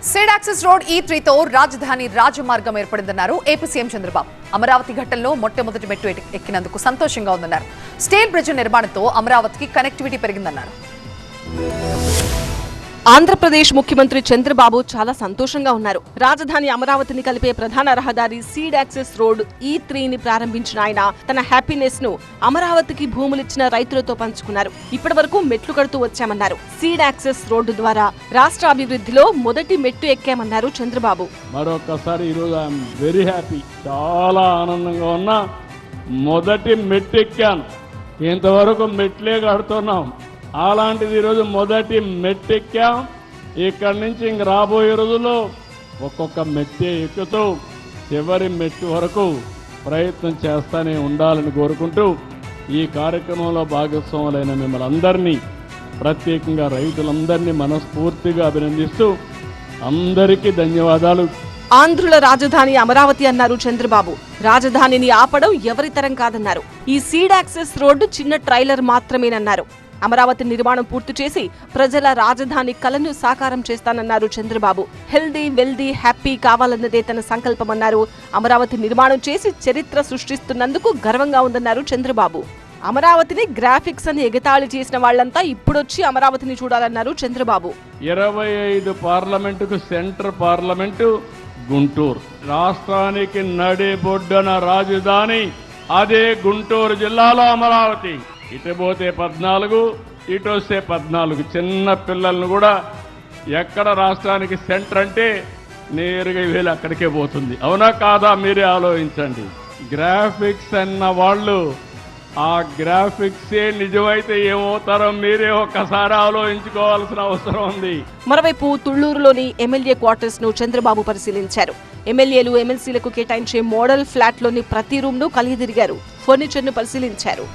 Seed access road E3తో రాజధాని రాజమార్గం ఏర్పడిందన్నారు AP CM Chandrababu. Amaravati ఘట్టంలో మొట్టమొదటి మెట్టు ఎక్కినందుకు సంతోషంగా ఉందన్నారు. స్టీల్ బ్రిడ్జ్ నిర్మాణంతో అమరావతికి కనెక్టివిటీ పెరిగిందన్నారు. ఆంధ్రప్రదేశ్ ముఖ్యమంత్రి చంద్రబాబు చాలా సంతోషంగా ఉన్నారు. రాజధాని అమరావతిని కలిపే ప్రధాన రహదారి సీడ్ యాక్సెస్ రోడ్ E3ని ప్రారంభించిన ఆయన తన హ్యాపీనెస్ ను అమరావతికి భూములిచ్చిన రైతులతో పంచుకున్నారు. ఇప్పటి వరకు మెట్లు కడుతూ వచ్చామన్నారు. సీడ్ యాక్సెస్ రోడ్డు ద్వారా రాష్ట్ర అభివృద్ధిలో మొదటి మెట్టు ఎక్కామన్నారు చంద్రబాబు. మరొకసారి ఈరోజు ఐఎమ్ వెరీ హ్యాపీ, చాలా ఆనందంగా ఉన్నా. మొదటి మెట్టు ఎక్కాను. ఇంతవరకు మెట్లే కడుతున్నాం. అలాంటిది ఈరోజు మొదటి మెట్టు ఎక్కాం. ఇక్కడి నుంచి ఇంక రాబోయే రోజుల్లో ఒక్కొక్క మెట్టే ఎక్కుతూ చివరి మెట్టు వరకు ప్రయత్నం చేస్తూనే ఉండాలని కోరుకుంటూ ఈ కార్యక్రమంలో భాగస్వాములైన మిమ్మల్ని అందరినీ, ప్రత్యేకంగా రైతులందరినీ మనస్ఫూర్తిగా అభినందిస్తూ అందరికీ ధన్యవాదాలు. ఆంధ్రుల రాజధాని అమరావతి అన్నారు చంద్రబాబు. రాజధానిని ఆపడం ఎవరి తరం కాదన్నారు. ఈ సీడ్ యాక్సెస్ రోడ్డు చిన్న ట్రైలర్ మాత్రమేనన్నారు. అమరావతి నిర్మాణం పూర్తి చేసి ప్రజల రాజధాని కలను సాకారం చేస్తానన్నారు చంద్రబాబు. హెల్దీ, వెల్దీ, హ్యాపీ కావాలన్నదే తన సంకల్పమన్నారు. అమరావతి నిర్మాణం చేసి చరిత్ర సృష్టిస్తున్నందుకు గర్వంగా ఉందన్నారు చంద్రబాబు. అమరావతిని గ్రాఫిక్స్ అని ఎగతాళి చేసిన వాళ్లంతా ఇప్పుడొచ్చి అమరావతిని చూడాలన్నారు చంద్రబాబు. 25 పార్లమెంటుకు సెంటర్ పార్లమెంటు గుంటూరు. రాష్ట్రానికి నడిబొడ్డున రాజధాని అదే గుంటూరు జిల్లాలో అమరావతి. ఇటు పోతే 14, ఇటు వస్తే 14. చిన్న పిల్లలను కూడా ఎక్కడ రాష్ట్రానికి సెంటర్ అంటే నేరుగా వీళ్ళు అక్కడికే పోతుంది. అవునా కాదా? మీరే ఆలోచించండి. గ్రాఫిక్స్ అన్న వాళ్ళు ఆ గ్రాఫిక్సే నిజమైతే ఏమవుతారో మీరే ఒక్కసారి ఆలోచించుకోవాల్సిన అవసరం ఉంది. మరోవైపు తుళ్లూరులోని ఎమ్మెల్యే క్వార్టర్స్ ను చంద్రబాబు పరిశీలించారు. ఎమ్మెల్యేలు, ఎమ్మెల్సీలకు కేటాయించే మోడల్ ఫ్లాట్ లోని ప్రతి రూమ్ ను కలిగి తిరిగారు. ఫర్నిచర్ ను పరిశీలించారు.